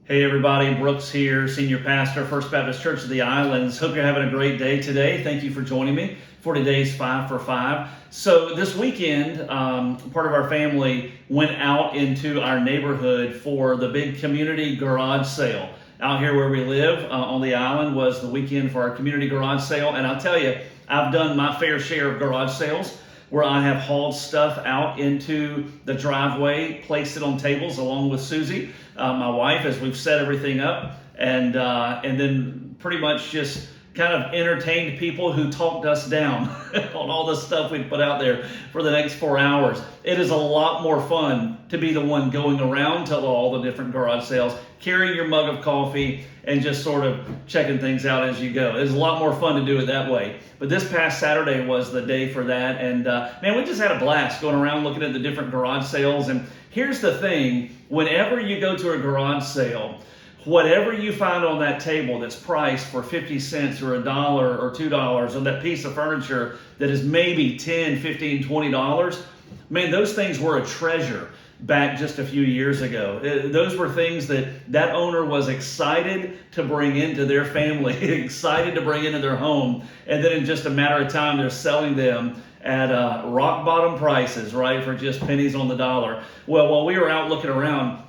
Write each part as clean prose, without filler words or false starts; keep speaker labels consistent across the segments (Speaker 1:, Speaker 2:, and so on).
Speaker 1: Hey everybody, Brooks here, Senior Pastor, First Baptist Church of the Islands. Hope you're having a great day today. Thank you for joining me for today's 5 for 5. So this weekend, part of our family went out into our neighborhood for the big community garage sale. Out here where we live on the island was the weekend for our community garage sale. And I'll tell you, I've done my fair share of garage sales where I have hauled stuff out into the driveway, placed it on tables along with Susie, my wife, as we've set everything up, and then pretty much just kind of entertained people who talked us down on all the stuff we put out there for the next 4 hours. It is a lot more fun to be the one going around to all the different garage sales, carrying your mug of coffee and just sort of checking things out as you go. It's a lot more fun to do it that way. But this past Saturday was the day for that, and man, we just had a blast going around looking at the different garage sales. And here's the thing, whenever you go to a garage sale, whatever you find on that table that's priced for 50 cents or $1 or $2 on that piece of furniture that is maybe $10, $15, $20, man, those things were a treasure back just a few years ago. Those were things that owner was excited to bring into their family, excited to bring into their home, and then in just a matter of time, they're selling them at rock bottom prices, right, for just pennies on the dollar. Well, while we were out looking around,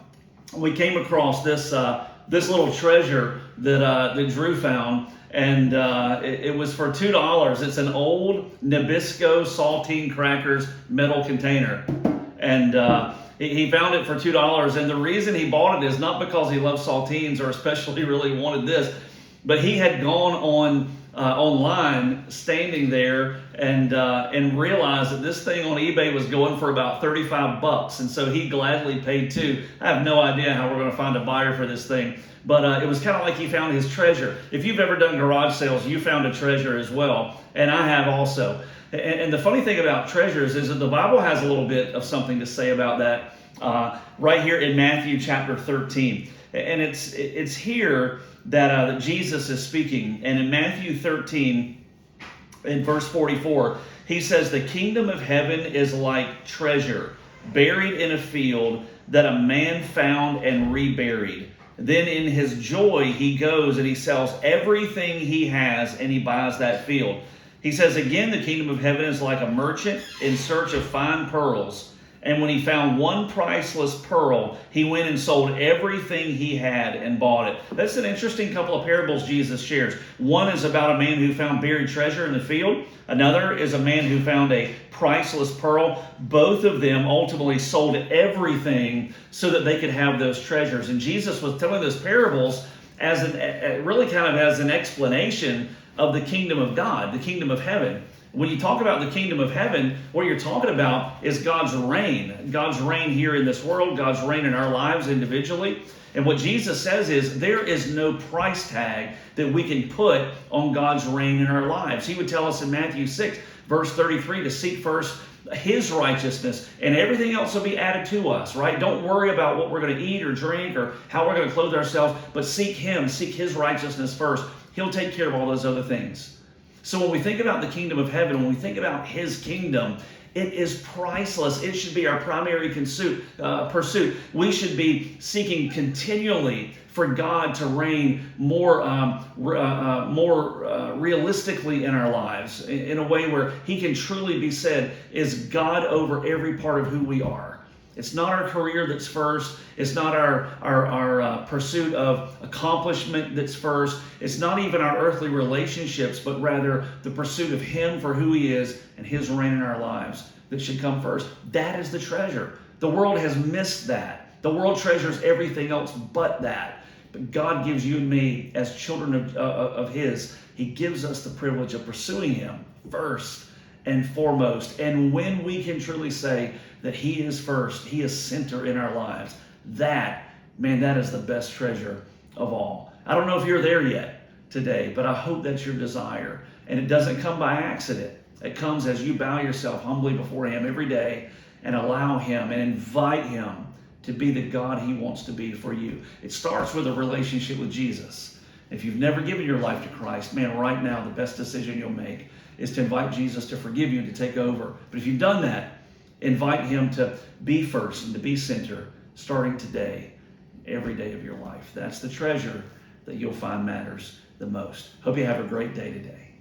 Speaker 1: we came across this little treasure that Drew found, and it was for $2. It's an old Nabisco saltine crackers metal container, and he found it for $2. And the reason he bought it is not because he loves saltines or especially really wanted this, but he had gone online, standing there, and realized that this thing on eBay was going for about $35, and so he gladly paid $2. I have no idea how we're going to find a buyer for this thing, but it was kind of like he found his treasure. If you've ever done garage sales, you found a treasure as well, and I have also. And the funny thing about treasures is that the Bible has a little bit of something to say about that right here in Matthew chapter 13. And it's here that Jesus is speaking. And in Matthew 13, in verse 44, he says, "The kingdom of heaven is like treasure buried in a field that a man found and reburied. Then in his joy, he goes and he sells everything he has and he buys that field." He says, again, the kingdom of heaven is like a merchant in search of fine pearls. And when he found one priceless pearl, he went and sold everything he had and bought it. That's an interesting couple of parables Jesus shares. One is about a man who found buried treasure in the field. Another is a man who found a priceless pearl. Both of them ultimately sold everything so that they could have those treasures. And Jesus was telling those parables as really kind of as an explanation of the kingdom of God, the kingdom of heaven. When you talk about the kingdom of heaven, what you're talking about is God's reign here in this world, God's reign in our lives individually. And what Jesus says is there is no price tag that we can put on God's reign in our lives. He would tell us in Matthew 6, verse 33, to seek first his righteousness, and everything else will be added to us, right? Don't worry about what we're going to eat or drink or how we're going to clothe ourselves, but seek him, seek his righteousness first. He'll take care of all those other things. So when we think about the kingdom of heaven, when we think about his kingdom, it is priceless. It should be our primary pursuit. We should be seeking continually for God to reign more realistically in our lives, in a way where he can truly be said is God over every part of who we are. It's not our career that's first. It's not our pursuit of accomplishment that's first. It's not even our earthly relationships, but rather the pursuit of him for who he is and his reign in our lives that should come first. That is the treasure. The world has missed that. The world treasures everything else but that. But God gives you and me as children of his. He gives us the privilege of pursuing him first and foremost. And when we can truly say that he is first, he is center in our lives, that is the best treasure of all. I don't know if you're there yet today, but I hope that's your desire. And it doesn't come by accident. It comes as you bow yourself humbly before him every day and allow him and invite him to be the God he wants to be for you. It starts with a relationship with Jesus. If you've never given your life to Christ, man, right now the best decision you'll make is to invite Jesus to forgive you and to take over. But if you've done that, invite him to be first and to be center starting today. every day of your life. That's the treasure that you'll find matters the most. Hope you have a great day today.